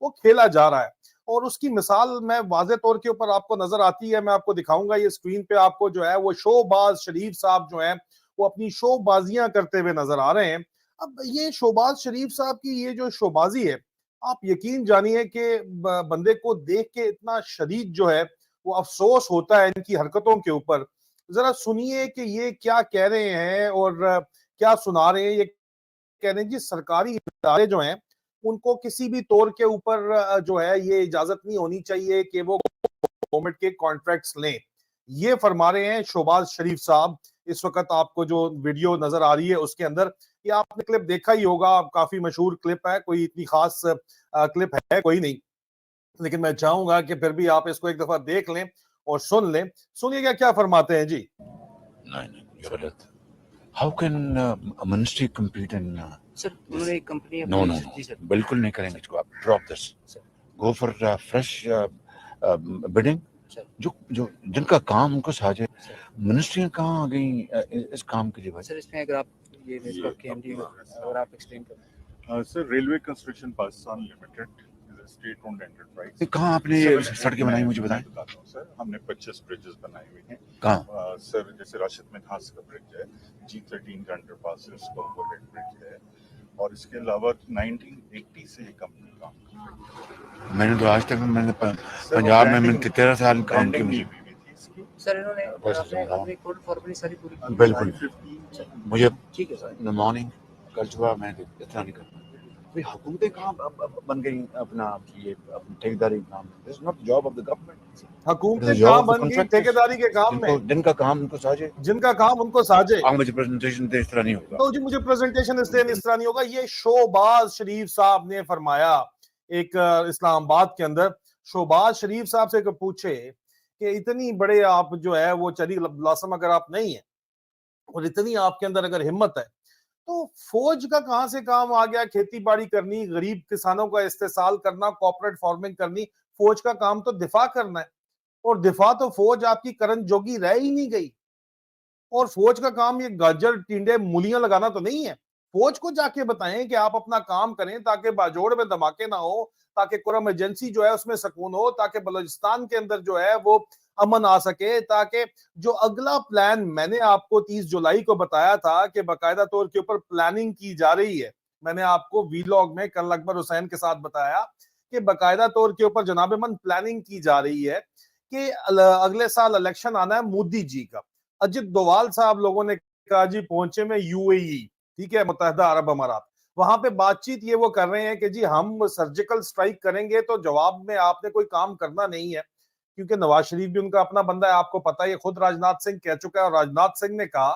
वो खेला जा रहा है। और उसकी मिसाल मैं वाज़े तौर के ऊपर आपको नजर आती है, मैं आपको दिखाऊंगा ये स्क्रीन पे आपको जो है वो शोबाज शरीफ साहब जो है वो अपनी शोबाजियां करते हुए नजर आ रहे हैं। अब ये शोबाज शरीफ साहब की ये जो शोबाजी है, आप यकीन जानिए कि बंदे को देख के इतना शदीद जो है वो अफसोस होता है इनकी हरकतों के ऊपर। जरा सुनिए कि ये क्या कह रहे हैं और क्या सुना रहे हैं। ये कह रहे हैं जी सरकारी इदारे जो हैं उनको किसी भी तौर के ऊपर जो है ये इजाजत नहीं होनी चाहिए कि वो गवर्नमेंट के कॉन्ट्रैक्ट्स लें। ये फरमा रहे हैं शोबाज शरीफ साहब। इस वक्त आपको जो वीडियो नजर आ रही है उसके अंदर ये आपने क्लिप देखा ही होगा, काफी मशहूर क्लिप है, कोई इतनी खास क्लिप है कोई नहीं, लेकिन मैं चाहूंगा कि फिर भी आप इसको एक दफा देख लें और सुन लें। सुनिएगा क्या फरमाते हैं जी। नहीं गलत। How can ministry compete in sir उन्होंने एक कंपनी नो नो बिल्कुल नहीं करेंगे इसको। आप drop this, go for fresh bidding. जो जो जिनका काम उनको साझे, मिनिस्ट्रियां कहाँ आ गई इस काम के लिए भाई? सर इसमें अगर आप ये केएमडी अगर आप एक्सप्लेन करें। Sir railway construction Pakistan limited is a state owned enterprise. कहाँ आपने ये सड़कें बनाई मुझे बताएं? सर हमने 25 ब्रिजेस बनाए हुए हैं। कहाँ? सर जैसे राशिद में खास का ब्रिज है, G13 का अंडरपास है, उसका ओवरहेड ब्रिज है, और इसके अलावा 1980 से ये कंपनी काम कर रही है। मैंने तो आज तक पंजाब में 13 साल काम किया। सर इन्होंने अपनी कोड फॉर्मेलिटी सारी पूरी बिल्कुल मुझे ठीक है सर। इन द मॉर्निंग कल सुबह मैं इतना नहीं करता भाई। हुकूमतें कहाँ बन गई अपना ये ठेकेदारी काम? This is not job of the government. हुकूमतें कहाँ बन गई ठेकेदारी के काम में? जिनका काम उनको साझे, जिनका काम उनको साझे। मुझे प्रेजेंटेशन दे इस तरह नहीं होगा। तो जी मुझे प्रेजेंटेशन इस तरह नहीं होगा। ये शोबाज शरीफ साहब ने फरमाया एक इस्लामाबाद के अंदर। शोबाज शरीफ साहब से पूछे कि इतनी बड़े आप जो है वो चरी लासम अगर आप नहीं है और इतनी आपके अंदर अगर हिम्मत है, तो फौज का कहां से काम आ गया? खेती बाड़ी करनी, गरीब किसानों का इस्तेसाल करना, कॉर्पोरेट फार्मिंग करनी। फौज का काम तो दिफा करना है, और दिफा तो फौज आपकी करण जोगी रह ही नहीं गई। और फौज का काम ये गाजर टिंडे मूलियां लगाना तो नहीं है। फौज को जाके बताएं कि आप अपना काम करें ताकि बाजोड़ में धमाके ना हो, ताकि कुरम एजेंसी जो है उसमें सुकून हो, ताकि बलूचिस्तान के अंदर जो है वो अमन आ सके, ताकि जो अगला प्लान मैंने आपको 30 जुलाई को बताया था कि बाकायदा तौर के ऊपर प्लानिंग की जा रही है। मैंने आपको वीलॉग में कल अकबर हुसैन के साथ बताया कि बाकायदा तौर के ऊपर जनाब मन प्लानिंग की जा रही है कि अगले साल इलेक्शन आना है मोदी जी का। अजित डोवाल साहब लोगों ने कहा जी पहुंचे में यूएई, ठीक है, मुत्तहदा अरब अमारात, वहां पे बातचीत ये वो कर रहे हैं कि जी हम सर्जिकल स्ट्राइक करेंगे, तो जवाब में आपने कोई काम करना नहीं है। क्योंकि नवाज शरीफ भी उनका अपना बंदा है, आपको पता है, ये खुद राजनाथ सिंह कह चुका है। और राजनाथ सिंह ने कहा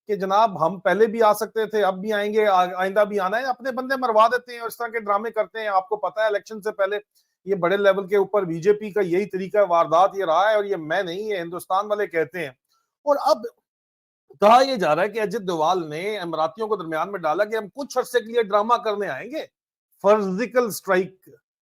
कि जनाब हम पहले भी आ सकते थे, अब भी आएंगे, आइंदा भी आना है, अपने बंदे मरवा देते हैं और इस तरह के ड्रामे करते हैं। आपको पता है इलेक्शन से पहले ये बड़े लेवल के ऊपर बीजेपी का यही तरीका वारदात ये रहा है, और ये मैं नहीं, ये हिंदुस्तान वाले कहते हैं। और अब कहा यह जा रहा है कि अजित डोवाल ने अमरातियों को दरमियान में डाला कि हम कुछ अरसे के लिए ड्रामा करने आएंगे, सर्जिकल स्ट्राइक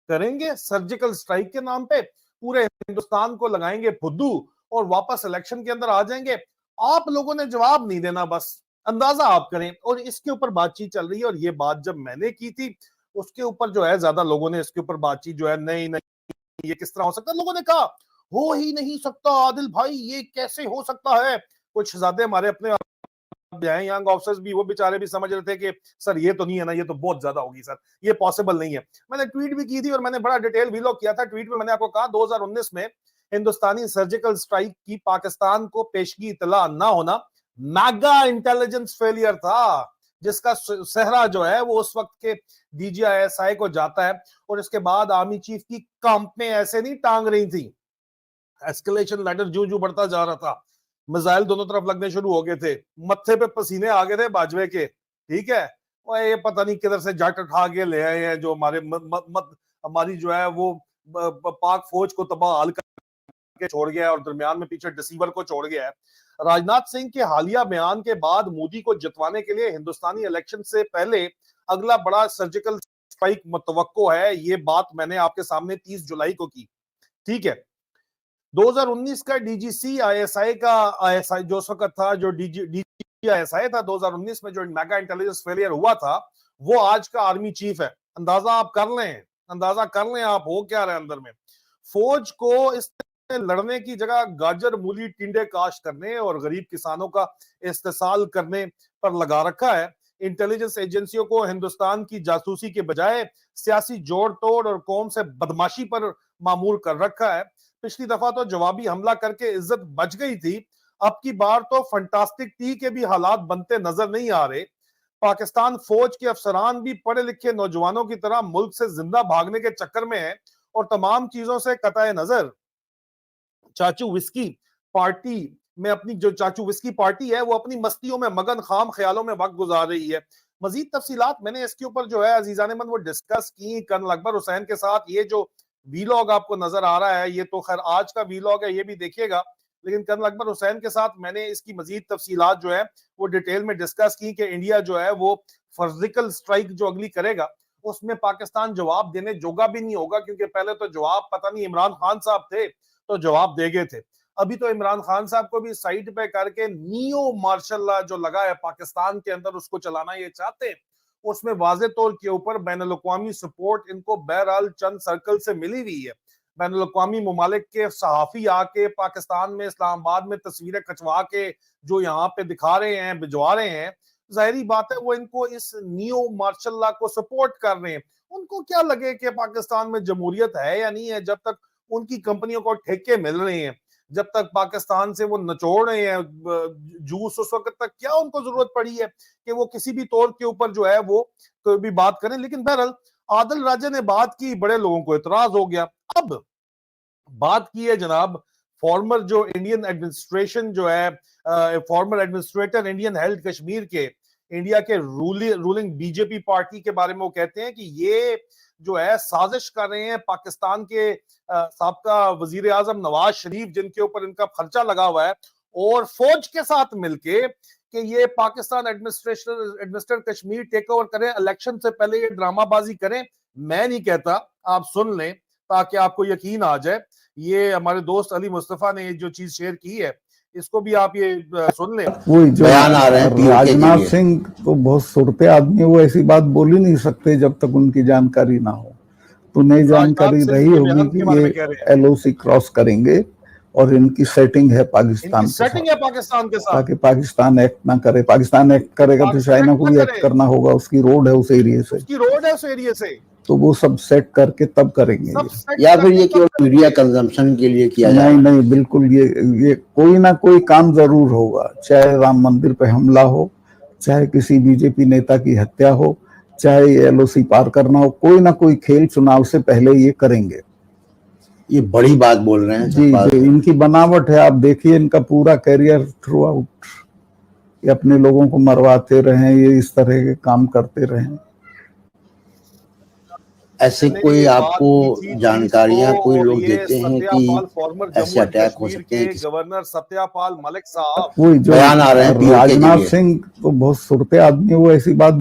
करेंगे, सर्जिकल स्ट्राइक के नाम पे पूरे हिंदुस्तान को लगाएंगे फुद्दू और वापस इलेक्शन के अंदर आ जाएंगे। आप लोगों ने जवाब नहीं देना, बस अंदाजा आप करें। और इसके ऊपर बातचीत चल रही है, और ये बात जब मैंने की थी उसके ऊपर जो है ज्यादा लोगों ने इसके ऊपर बातचीत जो है नहीं नहीं ये किस तरह हो सकता है, लोगों ने कहा हो ही नहीं सकता आदिल भाई, ये कैसे हो सकता है। कुछ शहजादे हमारे अपने यंग ऑफिसर्स भी, वो बेचारे भी समझ रहे थे कि सर ये तो नहीं है ना, ये तो बहुत ज्यादा होगी सर, ये पॉसिबल नहीं है। मैंने ट्वीट भी की थी और मैंने बड़ा डिटेल वीलॉग किया था। ट्वीट में मैंने आपको कहा 2019 में हिंदुस्तानी सर्जिकल स्ट्राइक की पाकिस्तान को पेशगी इतला ना होना मैगा इंटेलिजेंस फेलियर था, जिसका सहरा जो है वो उस वक्त के DGISI को जाता है। और इसके बाद आर्मी चीफ की कंप में ऐसे नहीं टांग रही थी, एस्केलेशन लैडर जो जो बढ़ता जा रहा था, मिसाइल दोनों तरफ लगने शुरू हो गए थे, मत्थे पे पसीने आ गए थे बाजवे के, ठीक है। और ये पता नहीं किधर से जट उठा के ले आए हैं जो हमारे हमारी जो है वो पाक फौज को तबाह हाल करके छोड़ गया है, और दरमियान में पीछे डिसीवर को छोड़ गया है। राजनाथ सिंह के हालिया बयान के बाद मोदी को जितवाने के लिए हिंदुस्तानी इलेक्शन से पहले अगला बड़ा सर्जिकल स्ट्राइक मुतवक्को है। ये बात मैंने आपके सामने 30 जुलाई को की, ठीक है। 2019 का DGCISI का ISI जो उस वक्त था, जो DGISI था 2019 में जो मेगा इंटेलिजेंस फेलियर हुआ था, वो आज का आर्मी चीफ है। अंदाजा आप कर लें, अंदाजा कर लें आप हो क्या रहा है अंदर में। फौज को इस लड़ने की जगह गाजर मूली टिंडे काश करने और गरीब किसानों का इस्तेसाल करने पर लगा रखा है। इंटेलिजेंस एजेंसियों को हिंदुस्तान की जासूसी के बजाय सियासी जोड़ तोड़ और कौम से बदमाशी पर मामूर कर रखा है। पिछली दफा तो जवाबी हमला करके इज्जत बच गई थी, अब की बार तो फंटास्टिक टी के भी हालात बनते नजर नहीं आ रहे। पाकिस्तान फौज के अफसरान भी पढ़े लिखे नौजवानों की तरह मुल्क से जिंदा भागने के चक्कर में है और तमाम चीजों से कतई नजर चाचू विस्की पार्टी में अपनी जो चाचू विस्की पार्टी है वो अपनी मस्तियों में मगन खाम ख्यालों में वक्त गुजार रही है। मजीद तफसीलात मैंने इसके ऊपर जो है अजीजान मन वो डिस्कस की कर्नल अकबर हुसैन के साथ। ये जो वीलॉग आपको नजर आ रहा है ये तो खैर आज का वीलॉग है, ये भी देखिएगा, लेकिन कर्नल अकबर हुसैन के साथ मैंने इसकी मजीद तफसीलात जो है वो डिटेल में डिस्कस की कि इंडिया जो है वो सर्जिकल स्ट्राइक जो अगली करेगा उसमें पाकिस्तान जवाब देने जोगा भी नहीं होगा, क्योंकि पहले तो जवाब पता नहीं इमरान खान साहब थे तो जवाब दे गए थे, अभी तो इमरान खान साहब को भी साइड पे करके नियो मार्शल लॉ जो लगा है पाकिस्तान के अंदर उसको चलाना ये चाहते हैं। उसमें वाजे तौर के ऊपर बैन अल-अक़वामी सपोर्ट इनको बहरहाल चंद सर्कल से मिली हुई है। बैन अल-अक़वामी ममालिक के सहाफी आके पाकिस्तान में इस्लामाबाद में तस्वीरें खचवा के जो यहाँ पे दिखा रहे हैं भिजवा रहे हैं, जाहिरी बात है वो इनको इस नियो मार्शल लॉ को सपोर्ट कर रहे हैं। उनको क्या लगे कि पाकिस्तान में जमहूरियत है या नहीं है, जब तक उनकी कंपनियों को ठेके मिल रहे हैं, जब तक पाकिस्तान से वो नचोड़ रहे हैं जूस, उस वक्त तक क्या उनको जरूरत पड़ी है कि वो किसी भी तौर के ऊपर जो है वो कोई भी बात करें। लेकिन बहरहाल आदिल राजा ने बात की, बड़े लोगों को इतराज हो गया। अब बात की है जनाब फॉर्मर जो इंडियन एडमिनिस्ट्रेशन जो है farmer administrator Indian health Kashmir के इंडिया के रूलिंग बीजेपी पार्टी के बारे में। वो कहते हैं कि ये जो है साजिश कर रहे हैं पाकिस्तान के साबका वजीर आजम नवाज शरीफ जिनके ऊपर इनका खर्चा लगा हुआ है और फौज के साथ मिलके कि ये Pakistan administrator Kashmir take over करें, इलेक्शन से पहले ये ड्रामाबाजी करें। मैं नहीं कहता, आप सुन लें ताकि आपको यकीन आ जाए। ये हमारे दोस्त अली मुस्तफा ने जो चीज शेयर की है इसको भी आप ये सुन लें। वो जो बयान आ रहे हैं राजनाथ सिंह तो बहुत सुरते आदमी, वो ऐसी बात बोल ही नहीं सकते जब तक उनकी जानकारी ना हो। तो नई जानकारी रही होगी कि ये एलओसी क्रॉस करेंगे और इनकी सेटिंग है पाकिस्तान के साथ, ताकि पाकिस्तान एक्ट ना करे। पाकिस्तान एक्ट करेगा तो चाइना को भी एक्ट करना होगा, उसकी रोड है उस एरिया से, तो वो सब सेट करके तब करेंगे। या फिर ये केवल मीडिया कंजम्पशन के लिए किया जाए? नहीं, बिल्कुल ये कोई ना कोई काम जरूर होगा, चाहे राम मंदिर पे हमला हो, चाहे किसी बीजेपी नेता की हत्या हो, चाहे एलओसी पार करना हो, कोई ना कोई खेल चुनाव से पहले ये करेंगे। ये बड़ी बात बोल रहे हैं जी, इनकी बनावट है। आप देखिए इनका पूरा कैरियर थ्रू आउट ये अपने लोगों को मरवाते रहे, ये इस तरह के काम करते रहे। ऐसे कोई आपको जानकारियां कोई लोग देते हैं कि ऐसे अटैक हो सकते हैं? गवर्नर सत्यपाल मलिक साहब वो जो बयान आ रहे हैं राजनाथ सिंह तो बहुत सुरते आदमी, वो ऐसी बात।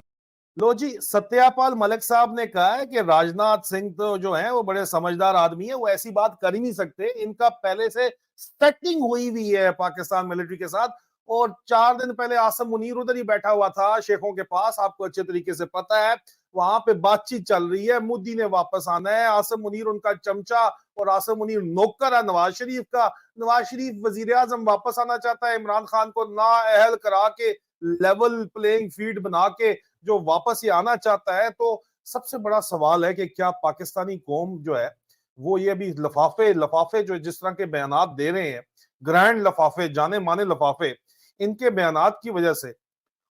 लो जी, सत्यपाल मलिक साहब ने कहा है कि राजनाथ सिंह तो जो है वो बड़े समझदार आदमी है, वो ऐसी बात कर ही नहीं सकते। इनका पहले से सेटिंग हुई हुई है पाकिस्तान मिलिट्री के साथ, और 4 दिन पहले आसम मुनीर उधर ही बैठा हुआ था शेखों के पास, आपको अच्छे तरीके से पता है। वहां पे बातचीत चल रही है, मोदी ने वापस आना है, आसम मुनीर उनका चमचा और आसम मुनीर नौकर है नवाज शरीफ का। नवाज शरीफ वजीर आजम वापस आना चाहता है, इमरान खान को नाअहल करा के लेवल प्लेइंग फील्ड बना के जो वापस ही आना चाहता है। तो सबसे बड़ा सवाल है कि क्या पाकिस्तानी कौम जो है वो ये अभी लफाफे जो जिस तरह के बयानात दे रहे हैं, ग्रैंड लफाफे, जाने माने लफाफे, इनके बयानात की वजह से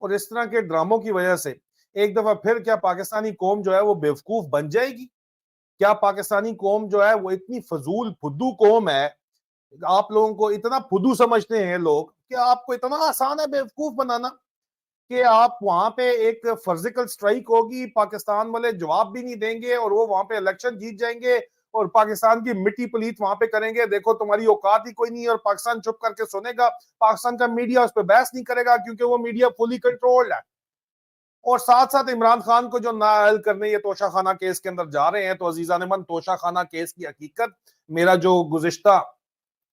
और इस तरह के ड्रामों की वजह से एक दफा फिर क्या पाकिस्तानी कौम जो है वो बेवकूफ बन जाएगी? क्या पाकिस्तानी कौम जो है वो इतनी फजूल फुद्दू कौम है, आप लोगों को इतना फुद्दू समझते हैं लोग कि आपको इतना आसान है बेवकूफ बनाना कि आप वहां पे एक सर्जिकल स्ट्राइक होगी, पाकिस्तान वाले जवाब भी नहीं देंगे और वो वहां पे इलेक्शन जीत जाएंगे और पाकिस्तान की मिट्टी पलीत वहां पे करेंगे, देखो तुम्हारी औकात ही कोई नहीं है, और पाकिस्तान चुप करके सुनेगा। पाकिस्तान का मीडिया उस पर बहस नहीं करेगा क्योंकि वो मीडिया फुली कंट्रोल्ड है। और साथ साथ इमरान खान को जो नाअहल करने ये तोशा खाना केस के अंदर जा रहे हैं, तो अजीजा ने मन तोशा खाना केस की हकीकत मेरा जो गुज़िश्ता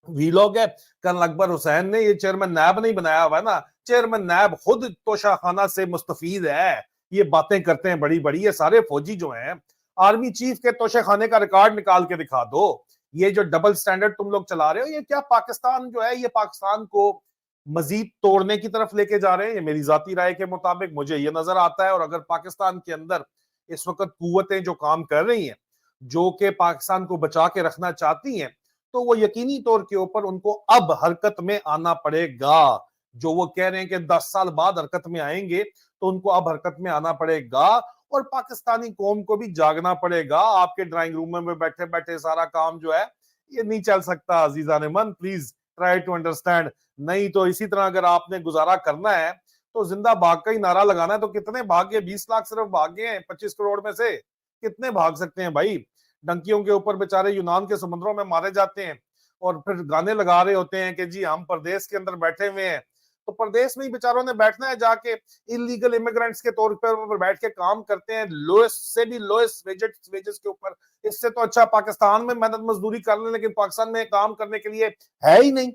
वीलॉग है, कर्नल अकबर हुसैन ने ये चेयरमैन नैब नहीं बनाया हुआ है ना, चेयरमैन नैब खुद तोशा खाना से मुस्तफीद है। ये बातें करते हैं बड़ी बड़ी, ये सारे फौजी जो हैं आर्मी चीफ के तोशेखाने का रिकॉर्ड निकाल के दिखा दो। ये जो डबल स्टैंडर्ड तुम लोग चला रहे हो, ये क्या पाकिस्तान जो है, ये पाकिस्तान को मजीद तोड़ने की तरफ लेके जा रहे हैं? ये मेरी जाती राय के मुताबिक मुझे ये नजर आता है। और अगर पाकिस्तान के अंदर इस वक्त कुव्वतें जो काम कर रही हैं, जो कि पाकिस्तान को बचा के रखना चाहती हैं, तो वो यकीनी तौर के ऊपर उनको अब हरकत में आना पड़ेगा। जो वो कह रहे हैं कि 10 साल बाद हरकत में आएंगे, तो उनको अब हरकत में आना पड़ेगा और पाकिस्तानी कौम को भी जागना पड़ेगा। आपके ड्राइंग रूम में बैठे बैठे सारा काम जो है ये नहीं चल सकता। अजीजान मन, प्लीज ट्राई टू अंडरस्टैंड। नहीं तो इसी तरह अगर आपने गुजारा करना है तो जिंदा भाग का ही नारा लगाना है। तो कितने भागे? 20 लाख सिर्फ भागे हैं 25 करोड़ में से, कितने भाग सकते हैं भाई? डंकियों के ऊपर बेचारे यूनान के समुद्रों में मारे जाते हैं और फिर गाने लगा रहे होते हैं कि जी हम प्रदेश के अंदर बैठे हुए हैं। तो प्रदेश में ही बेचारों ने बैठना है, जाके इलीगल इमिग्रेंट्स के तौर पर बैठ के काम करते हैं लोएस्ट से भी लोएस्ट वेजेस के ऊपर। इससे तो अच्छा पाकिस्तान में मेहनत मजदूरी कर लें, लेकिन पाकिस्तान में काम करने के लिए है ही नहीं।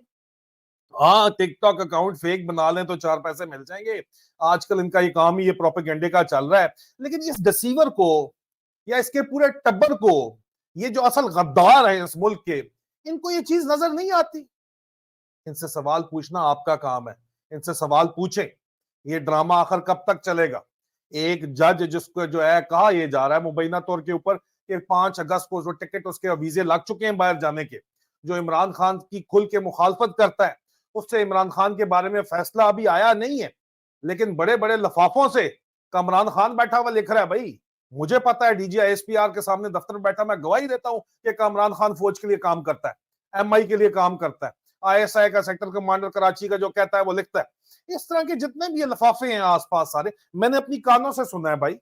हाँ, टिकटॉक अकाउंट फेक बना लें तो 4 पैसे मिल जाएंगे। आजकल इनका ये काम ही ये प्रोपेगेंडे का चल रहा है। लेकिन इस डिसीवर को या इसके पूरे टब्बर को, ये जो असल गद्दार है इस मुल्क के, इनको ये चीज नजर नहीं आती। इनसे सवाल पूछना आपका काम है, इनसे सवाल पूछें। ये ड्रामा आखिर कब तक चलेगा? एक जज जिसको जो है कहा यह जा रहा है मुबैना तौर के ऊपर कि 5 अगस्त को जो टिकट उसके वीजे लग चुके हैं बाहर जाने के, जो इमरान खान की खुल के मुखालफत करता है, उससे इमरान खान के बारे में फैसला अभी आया नहीं है। लेकिन बड़े बड़े लफाफों से कमरान खान बैठा हुआ लिख रहा है। भाई मुझे पता है DGI-SPR के सामने दफ्तर में बैठा मैं गवाही देता हूं कि कमरान खान फौज के लिए काम करता है, MI के लिए काम करता है, ISI का सेक्टर कमांडर कराची का जो कहता है वो लिखता है। इस तरह के जितने भी ये लफाफे हैं आसपास सारे, मैंने अपनी कानों से सुना है भाई,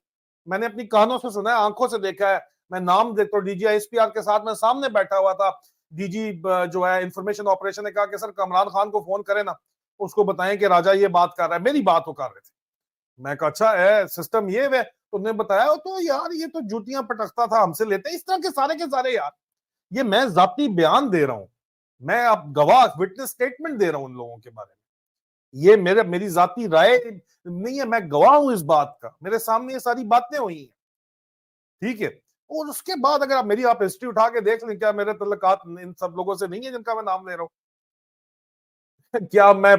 मैंने अपनी कानों से सुना है, आंखों से देखा है। मैं नाम देखता हूँ, DGI-SPR के साथ मैं सामने बैठा हुआ था। डीजी जो है इंफॉर्मेशन ऑपरेशन ने कहा कि सर कमरान खान को फोन करें ना, उसको बताएं कि राजा ये बात कर रहा है। मेरी बात वो कर रहे थे। मैं कहा अच्छा है सिस्टम ये है, तुमने बताया। तो यार ये तो जूतियां पटकता था, हमसे लेते। इस तरह के सारे यार, ये मैं जाती बयान दे रहा हूं, मैं अब गवाह विटनेस स्टेटमेंट दे रहा हूं उन लोगों के बारे में। ये मेरी जाती राय नहीं है, मैं गवाह हूं इस बात का, मेरे सामने ये सारी बातें हुई हैं, ठीक है। और उसके बाद अगर आप मेरी हिस्ट्री उठा के देख लें, क्या मेरे तल्लुकात इन सब लोगों से नहीं है जिनका मैं नाम ले रहा हूं? क्या मैं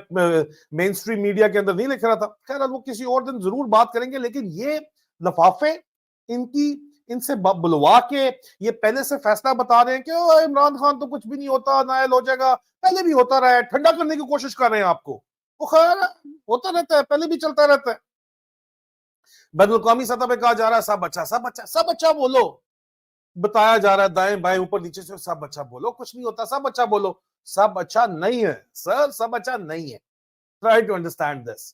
मेन स्ट्रीम मीडिया के अंदर नहीं लिख रहा था? खैर वो किसी और दिन जरूर बात करेंगे। लेकिन ये लफाफे इनसे बुलवा के ये पहले से फैसला बता रहे हैं कि इमरान खान तो कुछ भी नहीं होता, नायल हो जाएगा। पहले भी होता रहा है, ठंडा करने की कोशिश कर रहे हैं आपको। वो खैर होता रहता है, पहले भी चलता रहता है। बैनुल-अक़वामी सतह पे कहा जा रहा है सब अच्छा बोलो, बताया जा रहा है दाएं बाएं ऊपर नीचे से सब अच्छा बोलो, कुछ नहीं होता, सब अच्छा बोलो। सब अच्छा नहीं है सर, सब अच्छा नहीं है। Try to understand this.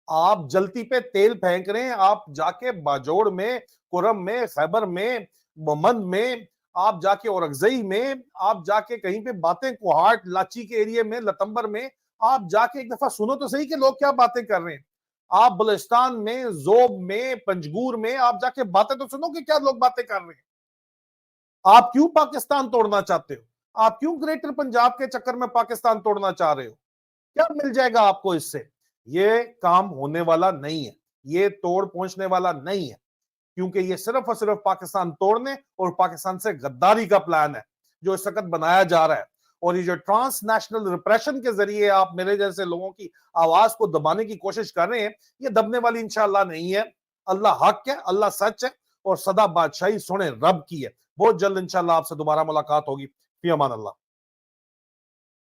आप जलती पे तेल फेंक रहे हैं। आप जाके बाजोड़ में, कुरम में, खैबर में, मोमंद में, आप जाके औरंगजेई में, आप जाके कहीं पे बातें, कोहाट लाची के एरिया में, लतंबर में, आप जाके एक दफा सुनो तो सही कि लोग क्या बातें कर रहे हैं। आप बलुचिस्तान में, जोब में, पंजगूर में आप जाके बातें तो सुनो कि क्या लोग बातें कर रहे हैं। आप क्यों पाकिस्तान तोड़ना चाहते हो? आप क्यों ग्रेटर पंजाब के चक्कर में पाकिस्तान तोड़ना चाह रहे हो? क्या मिल जाएगा आपको इससे? ये काम होने वाला नहीं है, ये तोड़ पहुंचने वाला नहीं है, क्योंकि ये सिर्फ और सिर्फ पाकिस्तान तोड़ने और पाकिस्तान से गद्दारी का प्लान है जो इस वक्त बनाया जा रहा है। और ये जो ट्रांसनेशनल रिप्रेशन के जरिए आप मेरे जैसे लोगों की आवाज को दबाने की कोशिश कर रहे हैं, ये दबने वाली इंशाअल्लाह नहीं है। अल्लाह हक है, अल्लाह सच है और सदा बादशाही सुने रब की है। बहुत जल्द इंशाअल्लाह आपसे दोबारा मुलाकात होगी। फी अमान अल्लाह।